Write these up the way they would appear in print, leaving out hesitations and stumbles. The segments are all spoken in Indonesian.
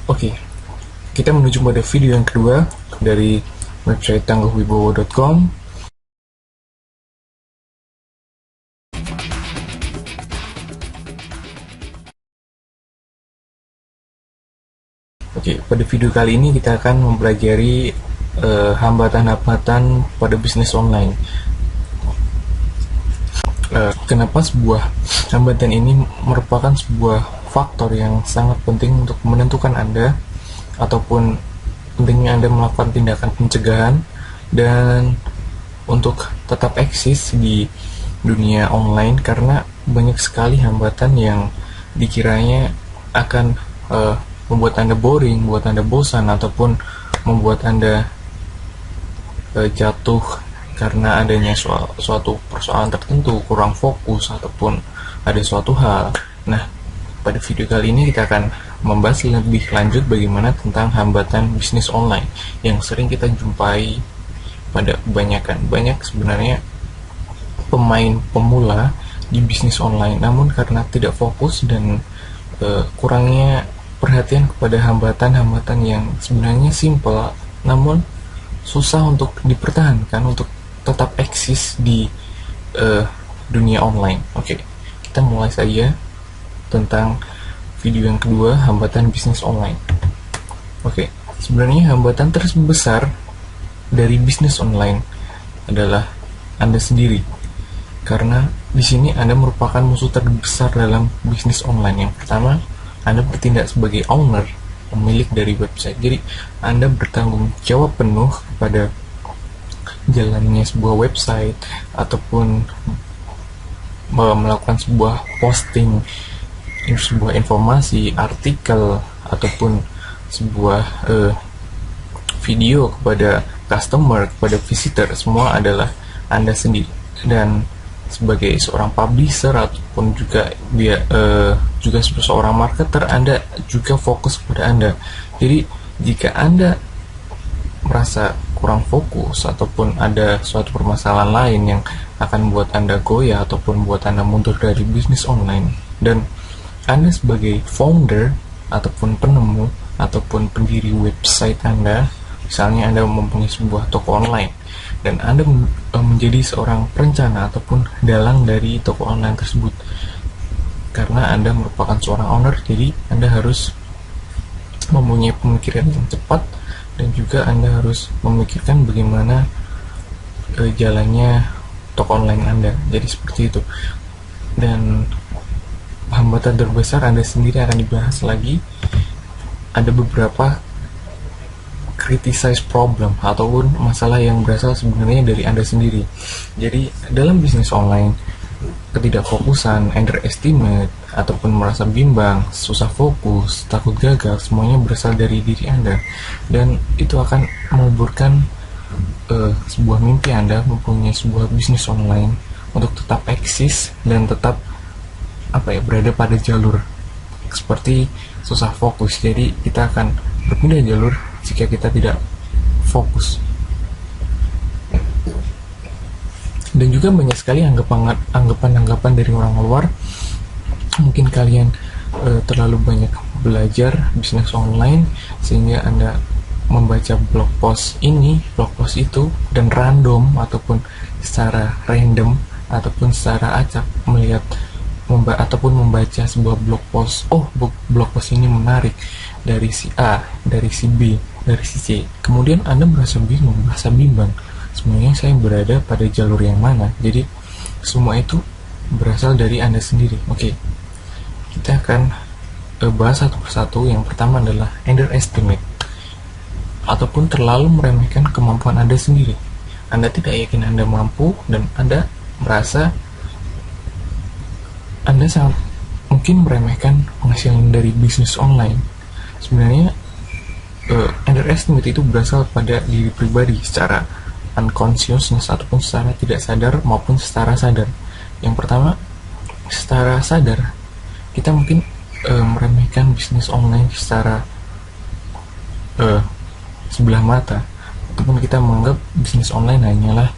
Oke, kita menuju pada video yang kedua dari website tangguhwibowo.com. Oke, pada video kali ini kita akan mempelajari hambatan-hambatan pada bisnis online. Kenapa sebuah hambatan ini merupakan sebuah faktor yang sangat penting untuk menentukan Anda ataupun pentingnya Anda melakukan tindakan pencegahan dan untuk tetap eksis di dunia online, karena banyak sekali hambatan yang dikiranya akan membuat Anda boring, membuat Anda bosan, ataupun membuat Anda jatuh karena adanya suatu persoalan tertentu, kurang fokus, ataupun ada suatu hal. Nah, pada video kali ini kita akan membahas lebih lanjut bagaimana tentang hambatan bisnis online yang sering kita jumpai pada kebanyakan. Banyak sebenarnya pemain pemula di bisnis online, namun karena tidak fokus dan kurangnya perhatian kepada hambatan-hambatan yang sebenarnya simple namun susah untuk dipertahankan untuk tetap eksis di dunia online. Oke, kita mulai saja tentang video yang kedua, hambatan bisnis online. Oke, sebenarnya hambatan terbesar dari bisnis online adalah Anda sendiri, karena di sini Anda merupakan musuh terbesar dalam bisnis online. Yang pertama, Anda bertindak sebagai owner, pemilik dari website. Jadi Anda bertanggung jawab penuh kepada jalannya sebuah website ataupun melakukan sebuah posting, sebuah informasi, artikel, ataupun sebuah video kepada customer, kepada visitor. Semua adalah Anda sendiri. Dan sebagai seorang publisher ataupun juga juga seorang marketer, Anda juga fokus pada Anda. Jadi jika Anda merasa kurang fokus ataupun ada suatu permasalahan lain yang akan membuat Anda goyah ataupun membuat Anda mundur dari bisnis online, dan Anda sebagai founder ataupun penemu ataupun pendiri website Anda, misalnya Anda mempunyai sebuah toko online dan Anda menjadi seorang perencana ataupun dalang dari toko online tersebut, karena Anda merupakan seorang owner, jadi Anda harus mempunyai pemikiran yang cepat dan juga Anda harus memikirkan bagaimana jalannya toko online Anda. Jadi seperti itu. Dan hambatan terbesar Anda sendiri akan dibahas lagi. Ada beberapa criticize problem ataupun masalah yang berasal sebenarnya dari Anda sendiri. Jadi dalam bisnis online, ketidakfokusan, underestimate, ataupun merasa bimbang, susah fokus, takut gagal, semuanya berasal dari diri Anda, dan itu akan menguburkan sebuah mimpi Anda mempunyai sebuah bisnis online untuk tetap eksis dan tetap berada pada jalur seperti susah fokus. Jadi kita akan berpindah jalur jika kita tidak fokus. Dan juga banyak sekali anggapan-anggapan dari orang luar. Mungkin kalian terlalu banyak belajar bisnis online sehingga Anda membaca blog post ini, blog post itu, dan random ataupun secara random ataupun secara acak melihat ataupun membaca sebuah blog post. Oh, blog post ini menarik dari si A, dari si B, dari si C. Kemudian Anda merasa bingung, merasa bimbang. Sebenarnya saya berada pada jalur yang mana? Jadi semua itu berasal dari Anda sendiri. Oke, kita akan bahas satu persatu. Yang pertama adalah underestimate ataupun terlalu meremehkan kemampuan Anda sendiri. Anda tidak yakin Anda mampu dan Anda merasa Anda sangat mungkin meremehkan penghasilan dari bisnis online. Sebenarnya underestimate itu berasal pada diri pribadi secara unconsciousness ataupun secara tidak sadar maupun secara sadar. Yang pertama, secara sadar, kita mungkin meremehkan bisnis online secara sebelah mata, ataupun kita menganggap bisnis online hanyalah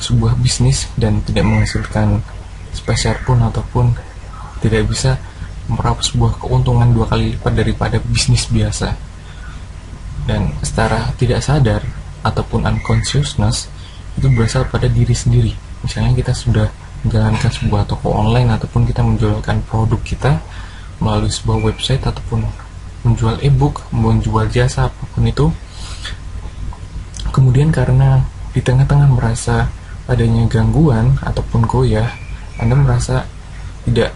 sebuah bisnis dan tidak menghasilkan sepeser pun ataupun tidak bisa meraup sebuah keuntungan 2 kali lipat daripada bisnis biasa. Dan secara tidak sadar ataupun unconsciousness itu berasal pada diri sendiri. Misalnya kita sudah menjalankan sebuah toko online ataupun kita menjualkan produk kita melalui sebuah website ataupun menjual e-book, menjual jasa apapun itu. Kemudian karena di tengah-tengah merasa adanya gangguan ataupun goyah, Anda merasa tidak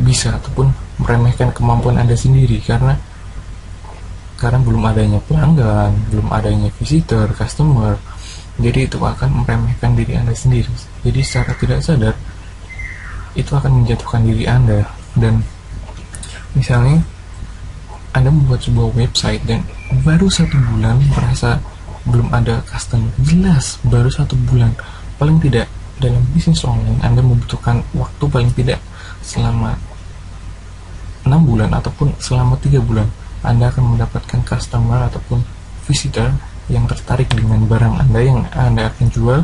bisa ataupun meremehkan kemampuan Anda sendiri karena belum adanya pelanggan, belum adanya visitor, customer. Jadi itu akan meremehkan diri Anda sendiri. Jadi secara tidak sadar itu akan menjatuhkan diri Anda. Dan misalnya Anda membuat sebuah website dan baru 1 bulan merasa belum ada customer. Jelas baru 1 bulan. Paling tidak dalam bisnis online Anda membutuhkan waktu paling tidak selama 6 bulan ataupun selama 3 bulan Anda akan mendapatkan customer ataupun visitor yang tertarik dengan barang Anda yang Anda akan jual.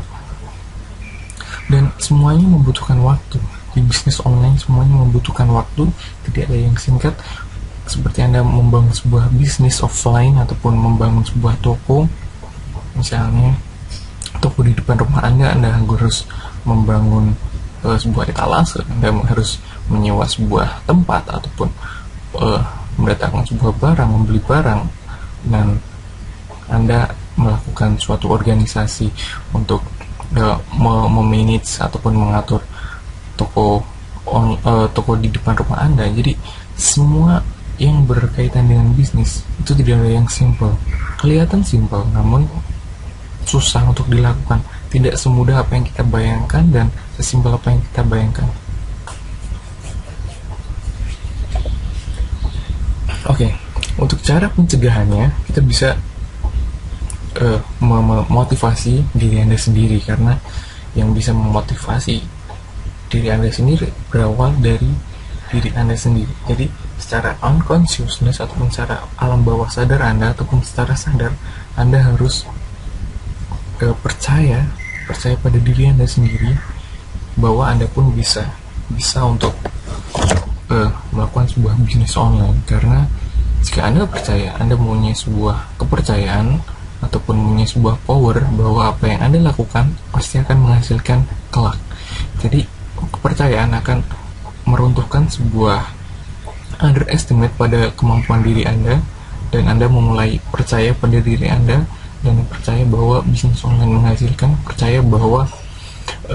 Dan semuanya membutuhkan waktu. Di bisnis online semuanya membutuhkan waktu, tidak ada yang singkat. Seperti Anda membangun sebuah bisnis offline ataupun membangun sebuah toko, misalnya toko di depan rumah Anda harus membangun sebuah etalase, Anda harus menyewa sebuah tempat ataupun mendatangkan sebuah barang, membeli barang, dan Anda melakukan suatu organisasi untuk memanage ataupun mengatur toko di depan rumah Anda. Jadi semua yang berkaitan dengan bisnis itu tidak ada yang simple. Kelihatan simple, namun susah untuk dilakukan. Tidak semudah apa yang kita bayangkan dan sesimpel apa yang kita bayangkan. Oke, untuk cara pencegahannya kita bisa memotivasi diri Anda sendiri, karena yang bisa memotivasi diri Anda sendiri berawal dari diri Anda sendiri. Jadi secara unconsciousness ataupun secara alam bawah sadar Anda ataupun secara sadar Anda harus percaya pada diri Anda sendiri bahwa Anda pun bisa untuk melakukan sebuah bisnis online. Karena jika Anda percaya, Anda mempunyai sebuah kepercayaan ataupun mempunyai sebuah power bahwa apa yang Anda lakukan pasti akan menghasilkan kelak. Jadi kepercayaan akan meruntuhkan sebuah underestimate pada kemampuan diri Anda, dan Anda memulai percaya pada diri Anda dan percaya bahwa bisnis online menghasilkan, percaya bahwa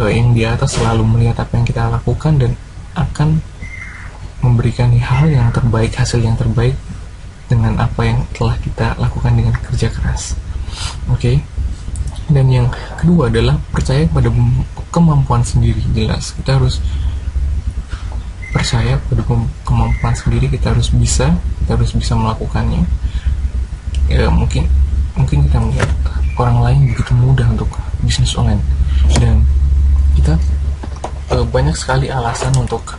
yang di atas selalu melihat apa yang kita lakukan dan akan memberikan hal yang terbaik, hasil yang terbaik dengan apa yang telah kita lakukan dengan kerja keras. Oke. Dan yang kedua adalah percaya pada kemampuan sendiri. Jelas kita harus percaya pada kemampuan sendiri, kita harus bisa melakukannya. Ya, mungkin kita melihat orang lain begitu mudah untuk bisnis online, dan kita banyak sekali alasan untuk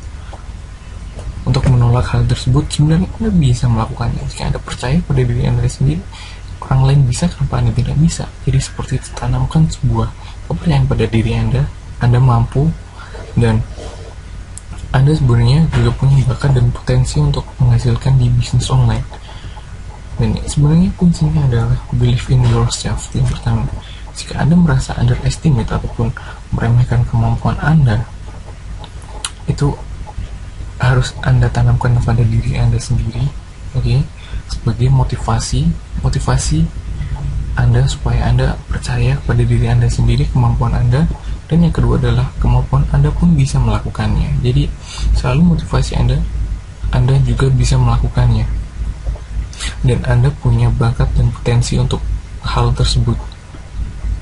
menolak hal tersebut. Sebenarnya Anda bisa melakukannya jika Anda percaya pada diri Anda sendiri. Orang lain bisa, kenapa Anda tidak bisa? Jadi seperti tanamkan sebuah kepercayaan pada diri Anda mampu, dan Anda sebenarnya juga punya bakat dan potensi untuk menghasilkan di bisnis online. Dan sebenarnya kuncinya adalah believe in yourself. Yang pertama, jika Anda merasa underestimate ataupun meremehkan kemampuan Anda, itu harus Anda tanamkan pada diri Anda sendiri, oke? Sebagai motivasi Anda supaya Anda percaya pada diri Anda sendiri, kemampuan Anda. Dan yang kedua adalah kemampuan Anda pun bisa melakukannya. Jadi selalu motivasi Anda juga bisa melakukannya, dan Anda punya bakat dan potensi untuk hal tersebut.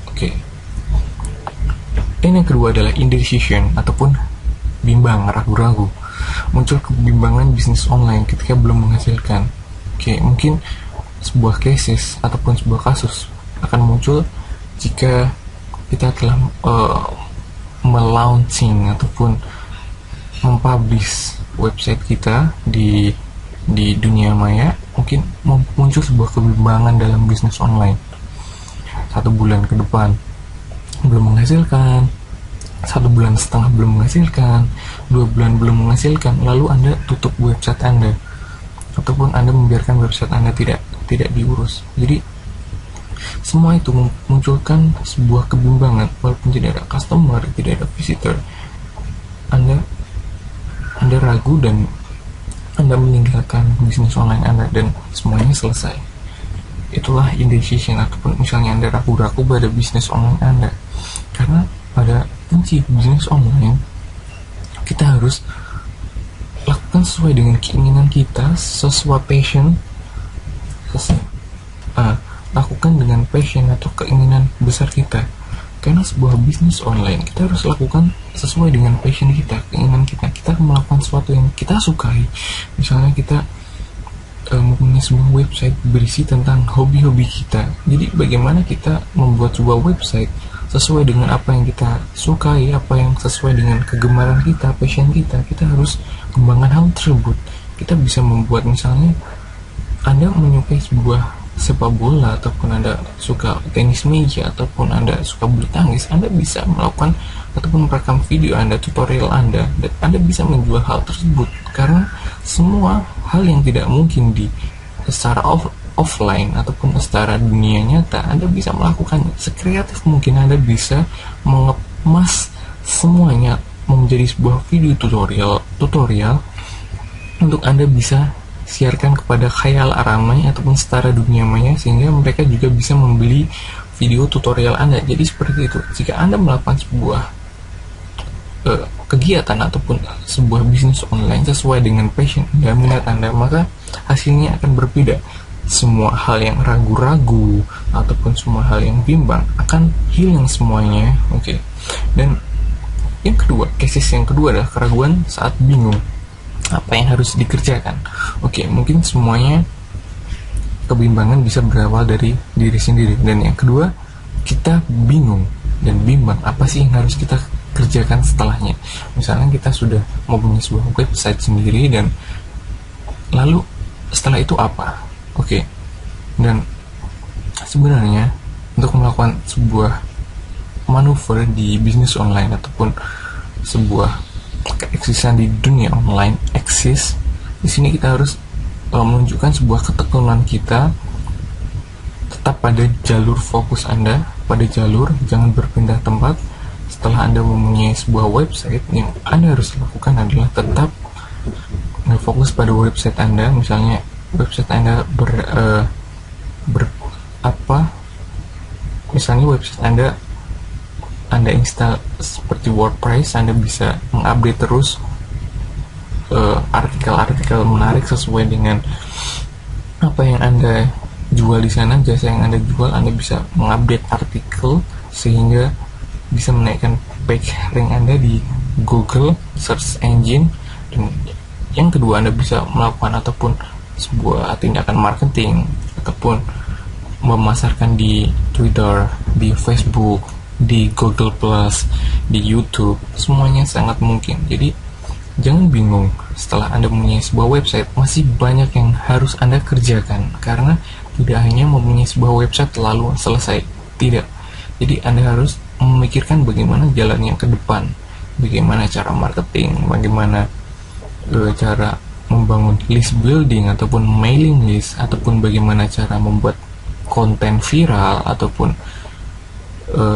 Oke. Dan yang kedua adalah indecision ataupun bimbang, ragu-ragu. Muncul kebimbangan bisnis online ketika belum menghasilkan. Oke, mungkin sebuah cases ataupun sebuah kasus akan muncul jika kita telah melaunching ataupun mempublish website kita di dunia maya. Mungkin muncul sebuah kebimbangan dalam bisnis online. 1 bulan ke depan belum menghasilkan, 1,5 bulan belum menghasilkan, 2 bulan belum menghasilkan, lalu Anda tutup website Anda, ataupun Anda membiarkan website Anda tidak diurus. Jadi semua itu memunculkan sebuah kebimbangan. Walaupun tidak ada customer, tidak ada visitor, Anda ragu dan Anda meninggalkan bisnis online Anda dan semuanya selesai. Itulah indecision, ataupun misalnya Anda ragu-ragu pada bisnis online Anda. Karena pada kunci bisnis online, kita harus lakukan sesuai dengan keinginan kita, sesuai passion, lakukan dengan passion atau keinginan besar kita. Karena sebuah bisnis online, kita harus lakukan sesuai dengan passion kita, keinginan kita. Kita melakukan sesuatu yang kita sukai. Misalnya kita mempunyai sebuah website berisi tentang hobi-hobi kita. Jadi bagaimana kita membuat sebuah website sesuai dengan apa yang kita sukai, apa yang sesuai dengan kegemaran kita, passion kita. Kita harus kembangkan hal tersebut. Kita bisa membuat, misalnya Anda menyukai sebuah sepak bola, ataupun Anda suka tenis meja, ataupun Anda suka bulu tangkis, Anda bisa melakukan ataupun merekam video Anda, tutorial Anda, dan Anda bisa menjual hal tersebut. Karena semua hal yang tidak mungkin secara offline ataupun secara dunia nyata, Anda bisa melakukannya. Sekreatif mungkin Anda bisa mengemas semuanya menjadi sebuah video tutorial untuk Anda bisa siarkan kepada khayal ramai ataupun setara dunia maya, sehingga mereka juga bisa membeli video tutorial Anda. Jadi seperti itu. Jika Anda melakukan sebuah kegiatan ataupun sebuah bisnis online sesuai dengan passion dan minat Anda, maka hasilnya akan berbeda. Semua hal yang ragu-ragu ataupun semua hal yang bimbang akan hilang semuanya. Oke. Dan yang kedua, cases yang kedua adalah keraguan saat bingung apa yang harus dikerjakan. Oke, mungkin semuanya kebimbangan bisa berawal dari diri sendiri. Dan yang kedua, kita bingung dan bimbang apa sih yang harus kita kerjakan setelahnya. Misalnya kita sudah mempunyai sebuah website sendiri, dan lalu setelah itu apa? Oke. Dan sebenarnya untuk melakukan sebuah manuver di bisnis online ataupun sebuah keeksisan di dunia online eksis, di sini kita harus menunjukkan sebuah ketekunan kita tetap pada jalur fokus Anda, pada jalur, jangan berpindah tempat. Setelah Anda mempunyai sebuah website, yang Anda harus lakukan adalah tetap fokus pada website Anda. Misalnya website Anda misalnya website Anda install seperti WordPress, Anda bisa mengupdate terus artikel-artikel menarik sesuai dengan apa yang Anda jual di sana, jasa yang Anda jual. Anda bisa mengupdate artikel sehingga bisa menaikkan page rank Anda di Google search engine. Dan yang kedua, Anda bisa melakukan ataupun sebuah tindakan marketing ataupun memasarkan di Twitter, di Facebook, di Google Plus, di YouTube. Semuanya sangat mungkin. Jadi jangan bingung setelah Anda mempunyai sebuah website, masih banyak yang harus Anda kerjakan. Karena tidak hanya mempunyai sebuah website lalu selesai, tidak. Jadi Anda harus memikirkan bagaimana jalannya ke depan, bagaimana cara marketing, bagaimana cara membangun list building ataupun mailing list, ataupun bagaimana cara membuat konten viral ataupun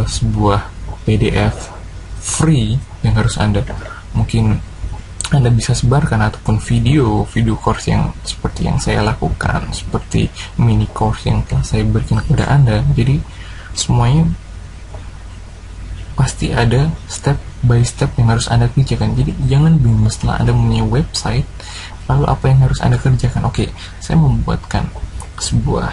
sebuah PDF free yang harus Anda bisa sebarkan, ataupun video course yang seperti yang saya lakukan, seperti mini course yang telah saya berikan kepada Anda. Jadi semuanya pasti ada step by step yang harus Anda kerjakan. Jadi jangan bingung setelah Anda mempunyai website, lalu apa yang harus Anda kerjakan. Oke, saya membuatkan sebuah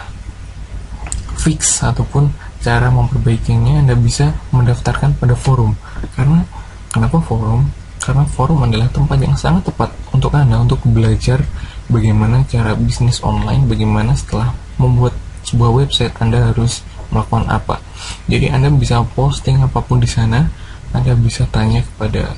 fix ataupun cara memperbaikinya. Anda bisa mendaftarkan pada forum. Kenapa forum? Karena forum adalah tempat yang sangat tepat untuk Anda untuk belajar bagaimana cara bisnis online, bagaimana setelah membuat sebuah website Anda harus melakukan apa. Jadi Anda bisa posting apapun di sana. Anda bisa tanya kepada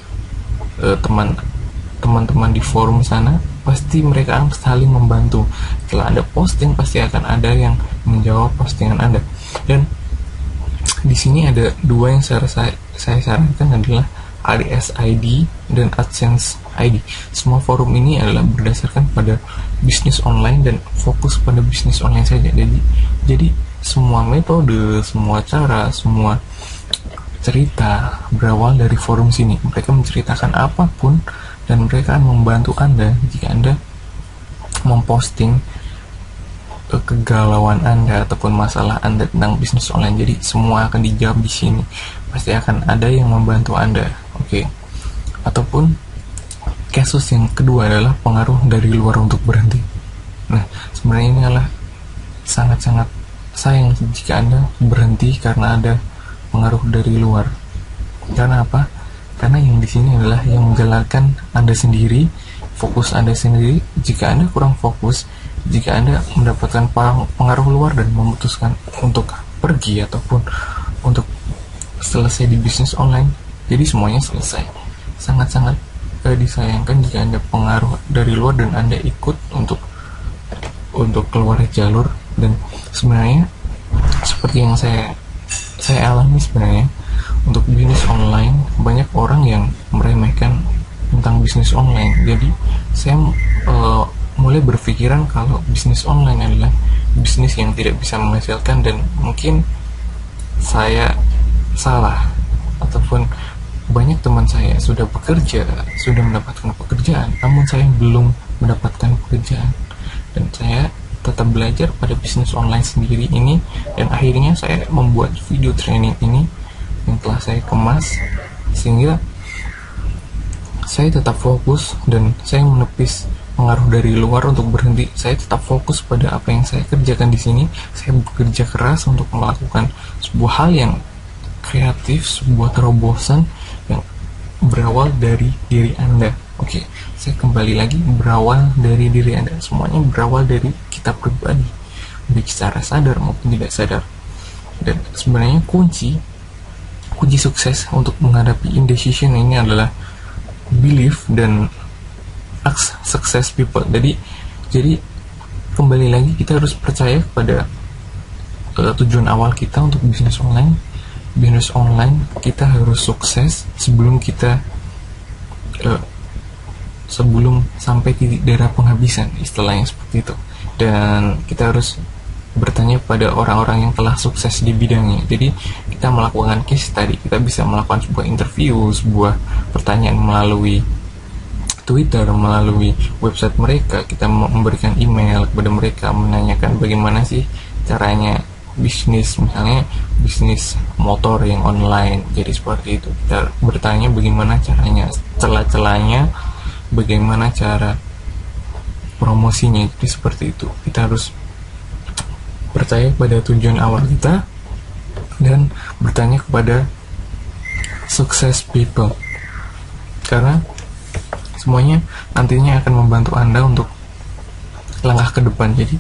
teman-teman di forum sana, pasti mereka akan saling membantu. Setelah Anda posting, pasti akan ada yang menjawab postingan Anda. Dan di sini ada dua yang saya sarankan adalah ADS ID, dan AdSense ID. Semua forum ini adalah berdasarkan pada bisnis online dan fokus pada bisnis online saja. Jadi semua metode, semua cara, semua cerita berawal dari forum sini. Mereka menceritakan apapun dan mereka akan membantu Anda jika Anda memposting kegalauan Anda ataupun masalah Anda tentang bisnis online. Jadi semua akan dijawab di sini. Pasti akan ada yang membantu Anda. Oke. Ataupun kasus yang kedua adalah pengaruh dari luar untuk berhenti. Nah, sebenarnya ini adalah sangat-sangat sayang jika Anda berhenti karena ada pengaruh dari luar. Karena apa? Karena yang di sini adalah yang menjalankan Anda sendiri, fokus Anda sendiri. Jika Anda kurang fokus, jika Anda mendapatkan pengaruh luar dan memutuskan untuk pergi ataupun untuk selesai di bisnis online, jadi semuanya selesai. Sangat-sangat disayangkan jika Anda pengaruh dari luar dan Anda ikut untuk keluar jalur. Dan sebenarnya seperti yang saya alami sebenarnya untuk bisnis online, banyak orang yang meremehkan tentang bisnis online. Jadi saya mulai berpikiran kalau bisnis online adalah bisnis yang tidak bisa menghasilkan, dan mungkin saya salah, ataupun banyak teman saya sudah bekerja, sudah mendapatkan pekerjaan, namun saya belum mendapatkan pekerjaan. Dan saya tetap belajar pada bisnis online sendiri ini, dan akhirnya saya membuat video training ini yang telah saya kemas sehingga saya tetap fokus dan saya menepis pengaruh dari luar untuk berhenti. Saya tetap fokus pada apa yang saya kerjakan di sini. Saya bekerja keras untuk melakukan sebuah hal yang kreatif, sebuah terobosan yang berawal dari diri Anda. Oke, saya kembali lagi, berawal dari diri Anda. Semuanya berawal dari kita pribadi, baik secara sadar maupun tidak sadar. Dan sebenarnya kunci sukses untuk menghadapi indecision ini adalah belief dan success people. Jadi kembali lagi kita harus percaya pada tujuan awal kita untuk bisnis online. Bisnis online kita harus sukses sebelum kita sebelum sampai titik darah penghabisan, istilahnya seperti itu. Dan kita harus bertanya pada orang-orang yang telah sukses di bidangnya. Jadi kita melakukan case study, kita bisa melakukan sebuah interview, sebuah pertanyaan melalui Twitter, melalui website mereka. Kita memberikan email kepada mereka, menanyakan bagaimana sih caranya bisnis, misalnya bisnis motor yang online. Jadi seperti itu, kita bertanya bagaimana caranya, celah-celahnya, bagaimana cara promosinya. Jadi seperti itu, kita harus percaya pada tujuan awal kita dan bertanya kepada success people, karena semuanya nantinya akan membantu Anda untuk langkah ke depan. Jadi